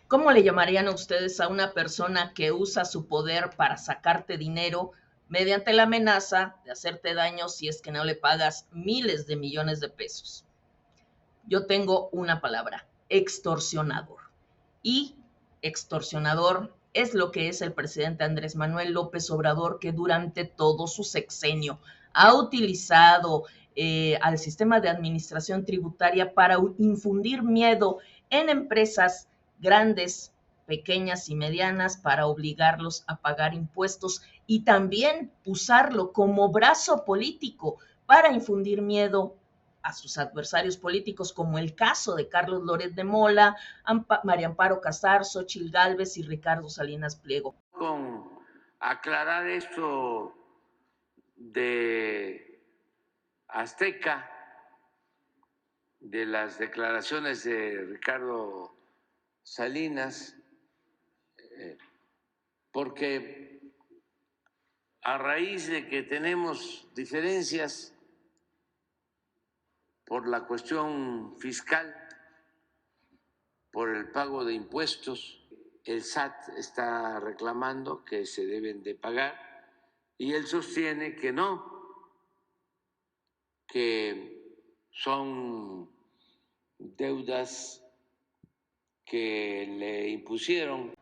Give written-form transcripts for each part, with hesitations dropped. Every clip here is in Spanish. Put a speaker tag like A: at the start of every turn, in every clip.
A: ¿Cómo le llamarían a ustedes a una persona que usa su poder para sacarte dinero mediante la amenaza de hacerte daño si es que no le pagas miles de millones de pesos? Yo tengo una palabra: extorsionador. Y extorsionador es lo que es el presidente Andrés Manuel López Obrador, que durante todo su sexenio ha utilizado al sistema de administración tributaria para infundir miedo en empresas grandes, pequeñas y medianas, para obligarlos a pagar impuestos y también usarlo como brazo político para infundir miedo a sus adversarios políticos, como el caso de Carlos Loret de Mola, María Amparo Casar, Xóchitl Gálvez y Ricardo Salinas Pliego.
B: Con aclarar esto de Azteca, de las declaraciones de Ricardo Salinas, porque a raíz de que tenemos diferencias por la cuestión fiscal, por el pago de impuestos, el SAT está reclamando que se deben de pagar y él sostiene que no, que son deudas que le impusieron.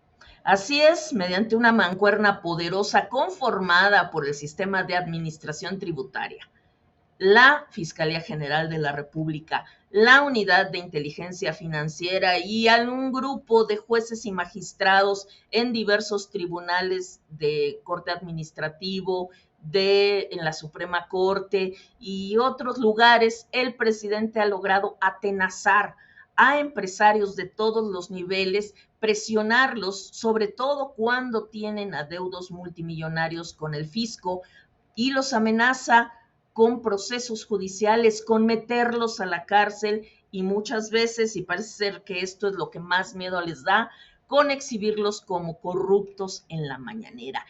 A: Así es, mediante una mancuerna poderosa conformada por el sistema de administración tributaria, la Fiscalía General de la República, la Unidad de Inteligencia Financiera y un grupo de jueces y magistrados en diversos tribunales de corte administrativo, en la Suprema Corte y otros lugares, el presidente ha logrado atenazar a empresarios de todos los niveles, presionarlos, sobre todo cuando tienen adeudos multimillonarios con el fisco, y los amenaza con procesos judiciales, con meterlos a la cárcel y muchas veces, y parece ser que esto es lo que más miedo les da, con exhibirlos como corruptos en la mañanera.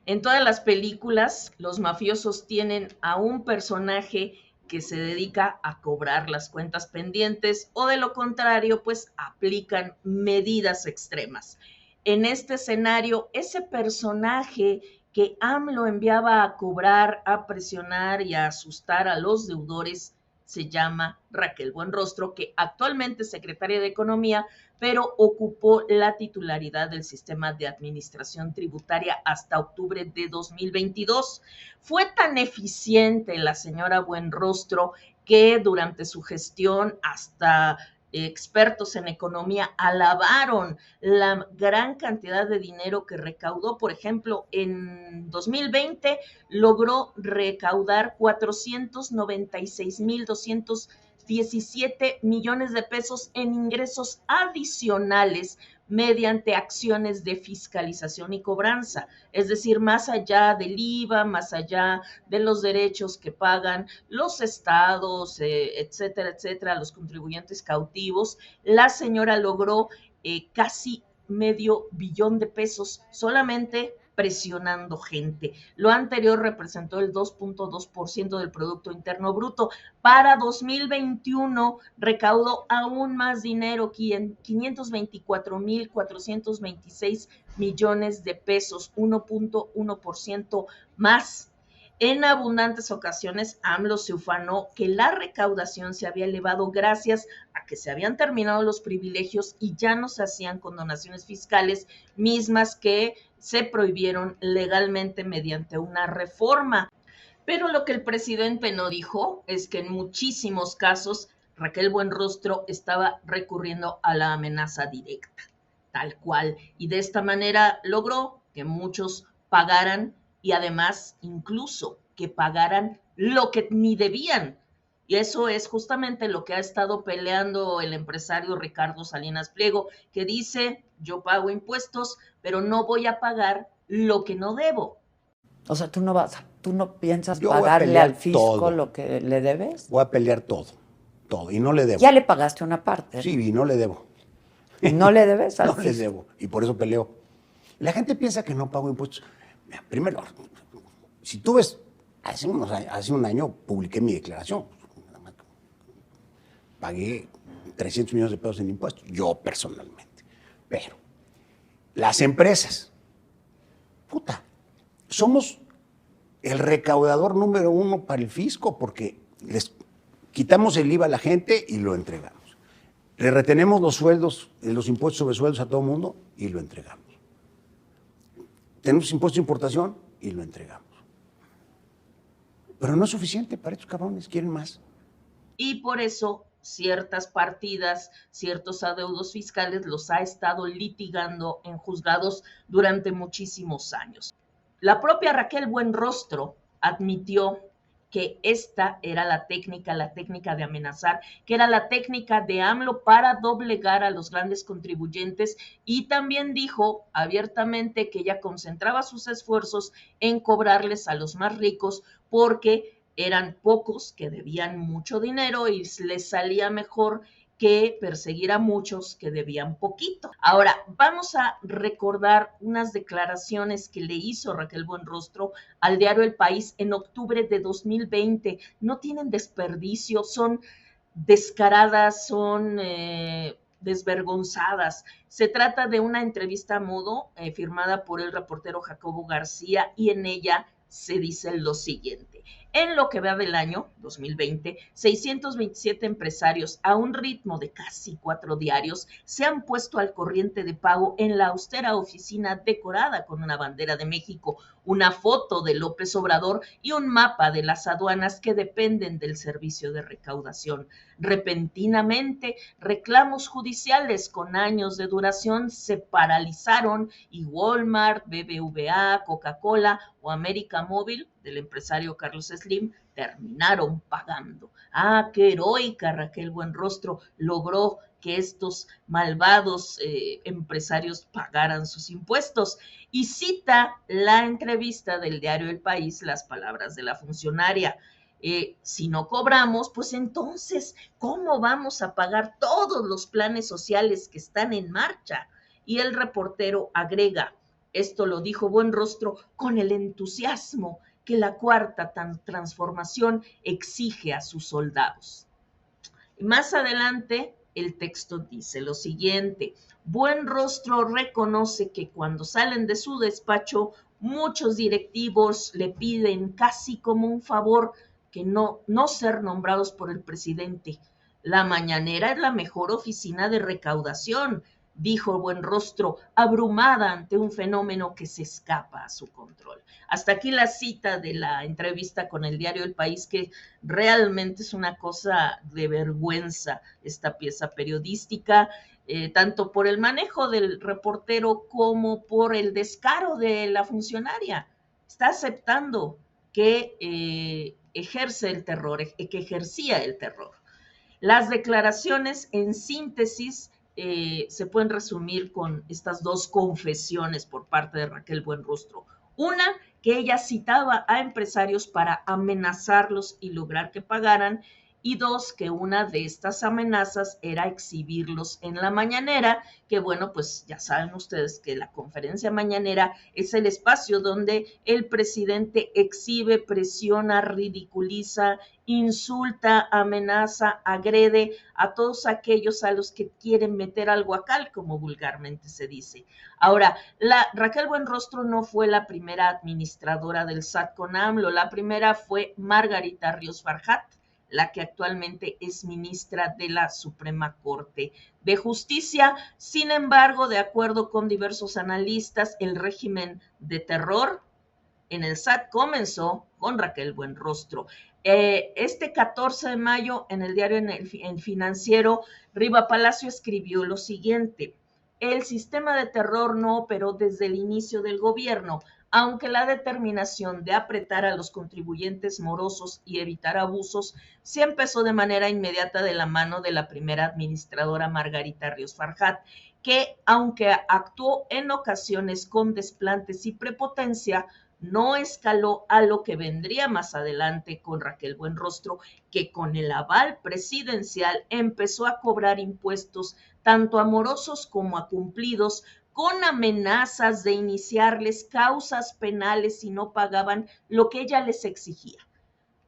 A: En todas las películas, los mafiosos tienen a un personaje que se dedica a cobrar las cuentas pendientes o de lo contrario, pues aplican medidas extremas. En este escenario, ese personaje que AMLO enviaba a cobrar, a presionar y a asustar a los deudores se llama Raquel Buenrostro, que actualmente es secretaria de Economía, pero ocupó la titularidad del sistema de administración tributaria hasta octubre de 2022. Fue tan eficiente la señora Buenrostro que durante su gestión hasta expertos en economía alabaron la gran cantidad de dinero que recaudó. Por ejemplo, en 2020 logró recaudar 496,217 millones de pesos en ingresos adicionales mediante acciones de fiscalización y cobranza, es decir, más allá del IVA, más allá de los derechos que pagan los estados, etcétera, etcétera, los contribuyentes cautivos. La señora logró casi medio billón de pesos solamente presionando gente. Lo anterior representó el 2.2% del Producto Interno Bruto. Para 2021 recaudó aún más dinero, 524,426 millones de pesos, 1.1% más. En abundantes ocasiones, AMLO se ufanó que la recaudación se había elevado gracias a que se habían terminado los privilegios y ya no se hacían condonaciones fiscales, mismas que se prohibieron legalmente mediante una reforma. Pero lo que el presidente no dijo es que en muchísimos casos Raquel Buenrostro estaba recurriendo a la amenaza directa, tal cual, y de esta manera logró que muchos pagaran y además incluso que pagaran lo que ni debían. Y eso es justamente lo que ha estado peleando el empresario Ricardo Salinas Pliego, que dice: yo pago impuestos, pero no voy a pagar lo que no debo.
C: O sea, tú no piensas pagarle al fisco todo lo que le debes.
D: Voy a pelear todo, y no le debo.
C: Ya le pagaste una parte.
D: Sí, y no le debo.
C: ¿No le debes al
D: No
C: fisco?
D: le debo, y por eso peleo. La gente piensa que no pago impuestos. Mira, primero, si tú ves, hace un año publiqué mi declaración. Pagué 300 millones de pesos en impuestos, yo personalmente. Pero las empresas, puta, somos el recaudador número 1 para el fisco porque les quitamos el IVA a la gente y lo entregamos. Le retenemos los sueldos, los impuestos sobre sueldos a todo el mundo y lo entregamos. Tenemos impuestos de importación y lo entregamos. Pero no es suficiente para estos cabrones, quieren más.
A: Y por eso ciertas partidas, ciertos adeudos fiscales los ha estado litigando en juzgados durante muchísimos años. La propia Raquel Buenrostro admitió que esta era la técnica de amenazar, que era la técnica de AMLO para doblegar a los grandes contribuyentes, y también dijo abiertamente que ella concentraba sus esfuerzos en cobrarles a los más ricos porque eran pocos que debían mucho dinero y les salía mejor que perseguir a muchos que debían poquito. Ahora, vamos a recordar unas declaraciones que le hizo Raquel Buenrostro al diario El País en octubre de 2020. No tienen desperdicio, son descaradas, son desvergonzadas. Se trata de una entrevista a modo firmada por el reportero Jacobo García, y en ella se dice lo siguiente: en lo que va del año 2020, 627 empresarios a un ritmo de casi 4 diarios se han puesto al corriente de pago en la austera oficina decorada con una bandera de México, una foto de López Obrador y un mapa de las aduanas que dependen del servicio de recaudación. Repentinamente, reclamos judiciales con años de duración se paralizaron y Walmart, BBVA, Coca-Cola o América Móvil del empresario Carlos Slim terminaron pagando. ¡Ah, qué heroica Raquel Buenrostro logró que estos malvados empresarios pagaran sus impuestos! Y cita la entrevista del diario El País las palabras de la funcionaria: si no cobramos, pues entonces, ¿cómo vamos a pagar todos los planes sociales que están en marcha? Y el reportero agrega: esto lo dijo Buenrostro con el entusiasmo que la cuarta transformación exige a sus soldados. Y más adelante, el texto dice lo siguiente: Buenrostro reconoce que cuando salen de su despacho, muchos directivos le piden casi como un favor que no ser nombrados por el presidente. La Mañanera es la mejor oficina de recaudación, dijo Buenrostro, abrumada ante un fenómeno que se escapa a su control. Hasta aquí la cita de la entrevista con el diario El País, que realmente es una cosa de vergüenza esta pieza periodística, tanto por el manejo del reportero como por el descaro de la funcionaria. Está aceptando que ejerce el terror, que ejercía el terror. Las declaraciones, en síntesis, se pueden resumir con estas dos confesiones por parte de Raquel Buenrostro. Una, que ella citaba a empresarios para amenazarlos y lograr que pagaran, y dos, que una de estas amenazas era exhibirlos en la mañanera, que bueno, pues ya saben ustedes que la conferencia mañanera es el espacio donde el presidente exhibe, presiona, ridiculiza, insulta, amenaza, agrede a todos aquellos a los que quieren meter al guacal, como vulgarmente se dice. Ahora, Raquel Buenrostro no fue la primera administradora del SAT con AMLO. La primera fue Margarita Ríos Farjat, la que actualmente es ministra de la Suprema Corte de Justicia. Sin embargo, de acuerdo con diversos analistas, el régimen de terror en el SAT comenzó con Raquel Buenrostro. Este 14 de mayo, en el diario El Financiero, Riva Palacio escribió lo siguiente: el sistema de terror no operó desde el inicio del gobierno, aunque la determinación de apretar a los contribuyentes morosos y evitar abusos sí empezó de manera inmediata de la mano de la primera administradora Margarita Ríos Farjat, que, aunque actuó en ocasiones con desplantes y prepotencia, no escaló a lo que vendría más adelante con Raquel Buenrostro, que con el aval presidencial empezó a cobrar impuestos tanto a morosos como a cumplidos, con amenazas de iniciarles causas penales si no pagaban lo que ella les exigía.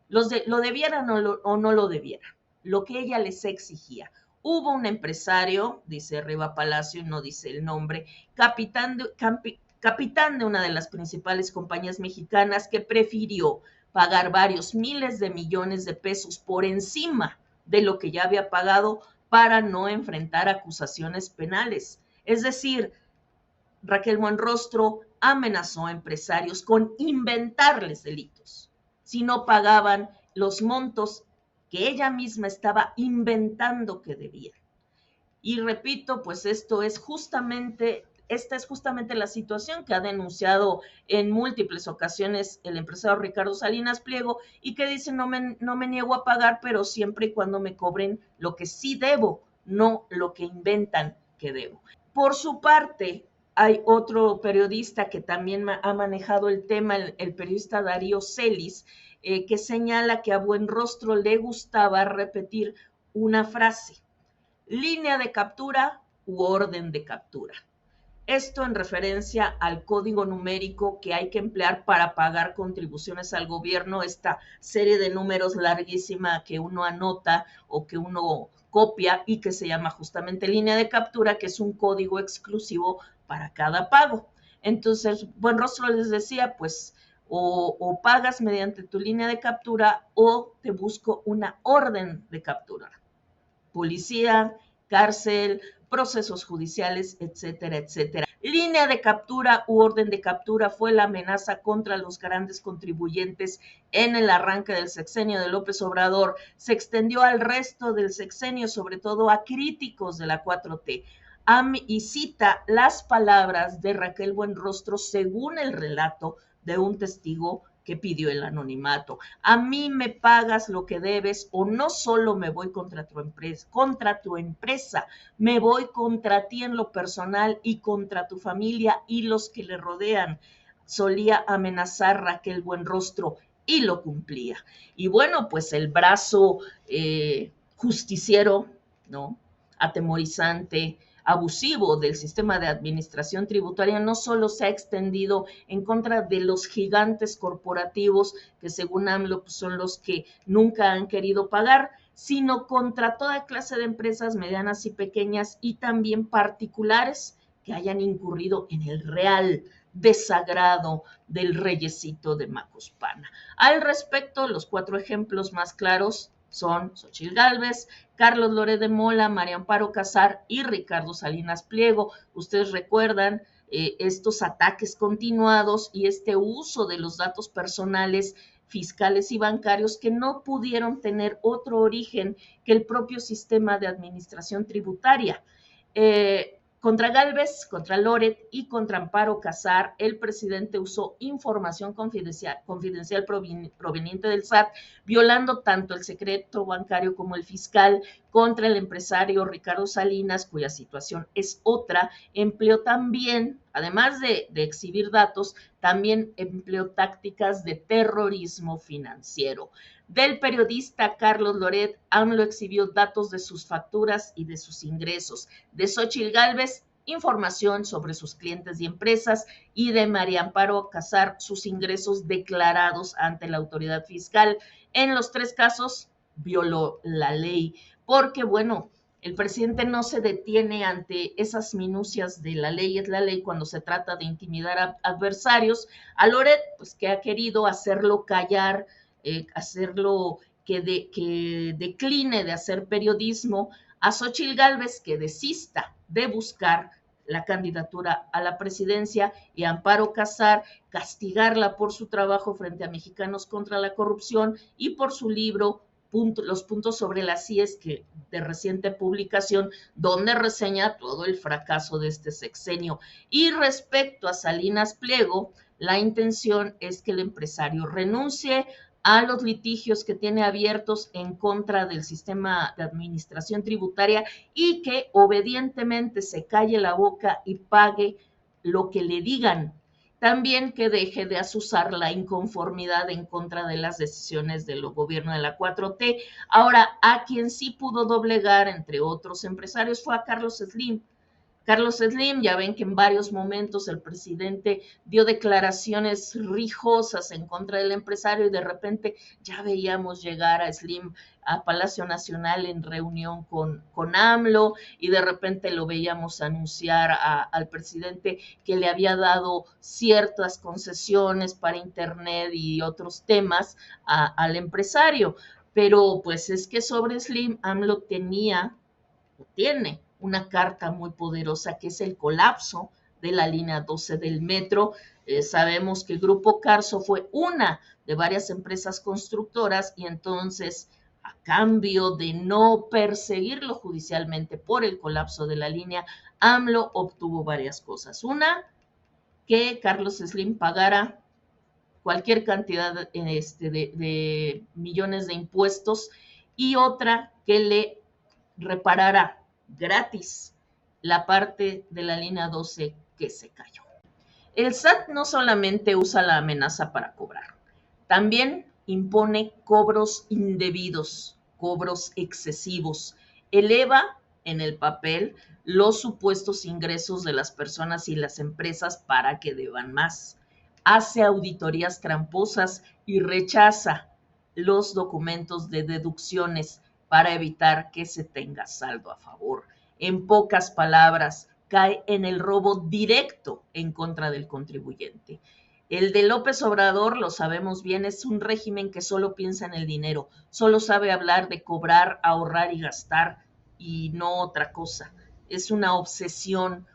A: Lo debieran o no lo debieran, lo que ella les exigía. Hubo un empresario, dice Riva Palacio, no dice el nombre, capitán de una de las principales compañías mexicanas, que prefirió pagar varios miles de millones de pesos por encima de lo que ya había pagado para no enfrentar acusaciones penales. Es decir, Raquel Buenrostro amenazó a empresarios con inventarles delitos si no pagaban los montos que ella misma estaba inventando que debían. Y repito, pues esta es justamente la situación que ha denunciado en múltiples ocasiones el empresario Ricardo Salinas Pliego, y que dice: no me niego a pagar, pero siempre y cuando me cobren lo que sí debo, no lo que inventan que debo. Por su parte, hay otro periodista que también ha manejado el tema, el periodista Darío Celis, que señala que a Buenrostro le gustaba repetir una frase: línea de captura u orden de captura. Esto en referencia al código numérico que hay que emplear para pagar contribuciones al gobierno, esta serie de números larguísima que uno anota o que uno copia y que se llama justamente línea de captura, que es un código exclusivo para cada pago. Entonces, Buenrostro les decía, pues, o pagas mediante tu línea de captura o te busco una orden de captura. Policía, cárcel, procesos judiciales, etcétera, etcétera. Línea de captura u orden de captura fue la amenaza contra los grandes contribuyentes en el arranque del sexenio de López Obrador. Se extendió al resto del sexenio, sobre todo a críticos de la 4T. Y cita las palabras de Raquel Buenrostro según el relato de un testigo que pidió el anonimato: a mí me pagas lo que debes, o no solo me voy contra tu empresa, me voy contra ti en lo personal y contra tu familia y los que le rodean. Solía amenazar Raquel Buenrostro y lo cumplía. Y bueno, pues el brazo justiciero, ¿no?, atemorizante, abusivo del sistema de administración tributaria no solo se ha extendido en contra de los gigantes corporativos, que según AMLO pues son los que nunca han querido pagar, sino contra toda clase de empresas medianas y pequeñas, y también particulares que hayan incurrido en el real desagrado del reyesito de Macuspana. Al respecto, los 4 ejemplos más claros son Xochitl Gálvez, Carlos Loret de Mola, María Amparo Casar y Ricardo Salinas Pliego. Ustedes recuerdan estos ataques continuados y este uso de los datos personales, fiscales y bancarios, que no pudieron tener otro origen que el propio sistema de administración tributaria. Contra Gálvez, contra Loret y contra Amparo Casar, el presidente usó información confidencial proveniente del SAT, violando tanto el secreto bancario como el fiscal. Contra el empresario Ricardo Salinas, cuya situación es otra, empleó también, además de exhibir datos, también empleó tácticas de terrorismo financiero. Del periodista Carlos Loret, AMLO exhibió datos de sus facturas y de sus ingresos. De Xochitl Gálvez, información sobre sus clientes y empresas, y de María Amparo Casar, sus ingresos declarados ante la autoridad fiscal. En los 3 casos violó la ley, porque bueno, el presidente no se detiene ante esas minucias de la ley es la ley cuando se trata de intimidar a adversarios. A Loret, pues que ha querido hacerlo callar, hacerlo que decline de hacer periodismo. A Xochitl Gálvez, que desista de buscar la candidatura a la presidencia, y a Amparo Casar, castigarla por su trabajo frente a Mexicanos contra la Corrupción y por su libro Los puntos sobre las IES, que de reciente publicación, donde reseña todo el fracaso de este sexenio. Y respecto a Salinas Pliego, la intención es que el empresario renuncie a los litigios que tiene abiertos en contra del sistema de administración tributaria y que obedientemente se calle la boca y pague lo que le digan. También que deje de azuzar la inconformidad en contra de las decisiones del gobierno de la 4T. Ahora, a quien sí pudo doblegar, entre otros empresarios, fue a Carlos Slim. Carlos Slim, ya ven que en varios momentos el presidente dio declaraciones rijosas en contra del empresario y de repente ya veíamos llegar a Slim a Palacio Nacional en reunión con AMLO y de repente lo veíamos anunciar al presidente que le había dado ciertas concesiones para internet y otros temas al empresario. Pero pues es que sobre Slim, AMLO tiene una carta muy poderosa que es el colapso de la línea 12 del metro. Sabemos que el Grupo Carso fue una de varias empresas constructoras y entonces a cambio de no perseguirlo judicialmente por el colapso de la línea, AMLO obtuvo varias cosas. Una, que Carlos Slim pagara cualquier cantidad de millones de impuestos y otra, que le reparara gratis la parte de la línea 12 que se cayó. El SAT no solamente usa la amenaza para cobrar, también impone cobros indebidos, cobros excesivos, eleva en el papel los supuestos ingresos de las personas y las empresas para que deban más, hace auditorías tramposas y rechaza los documentos de deducciones para evitar que se tenga saldo a favor. En pocas palabras, cae en el robo directo en contra del contribuyente. El de López Obrador, lo sabemos bien, es un régimen que solo piensa en el dinero, solo sabe hablar de cobrar, ahorrar y gastar y no otra cosa. Es una obsesión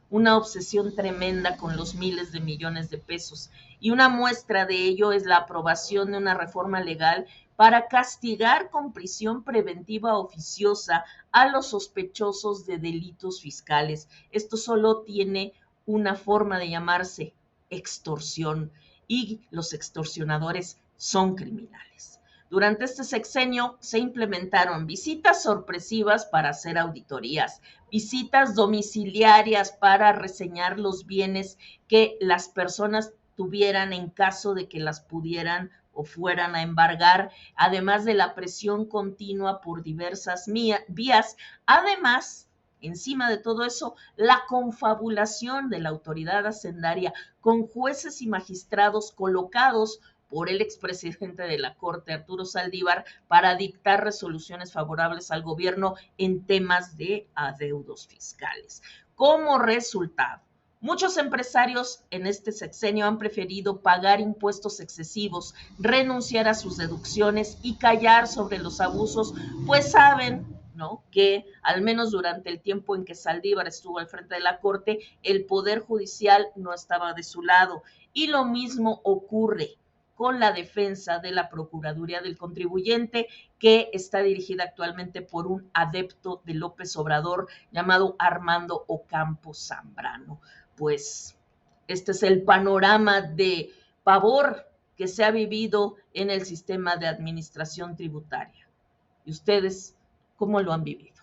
A: tremenda con los miles de millones de pesos. Y una muestra de ello es la aprobación de una reforma legal para castigar con prisión preventiva oficiosa a los sospechosos de delitos fiscales. Esto solo tiene una forma de llamarse extorsión y los extorsionadores son criminales. Durante este sexenio se implementaron visitas sorpresivas para hacer auditorías, visitas domiciliarias para reseñar los bienes que las personas tuvieran en caso de que las pudieran o fueran a embargar, además de la presión continua por diversas vías. Además, encima de todo eso, la confabulación de la autoridad hacendaria con jueces y magistrados colocados por el expresidente de la Corte, Arturo Saldívar, para dictar resoluciones favorables al gobierno en temas de adeudos fiscales. Como resultado, muchos empresarios en este sexenio han preferido pagar impuestos excesivos, renunciar a sus deducciones y callar sobre los abusos, pues saben, ¿no?, que al menos durante el tiempo en que Saldívar estuvo al frente de la Corte, el Poder Judicial no estaba de su lado. Y lo mismo ocurre con la defensa de la Procuraduría del Contribuyente, que está dirigida actualmente por un adepto de López Obrador llamado Armando Ocampo Zambrano. Pues este es el panorama de pavor que se ha vivido en el sistema de administración tributaria. ¿Y ustedes cómo lo han vivido?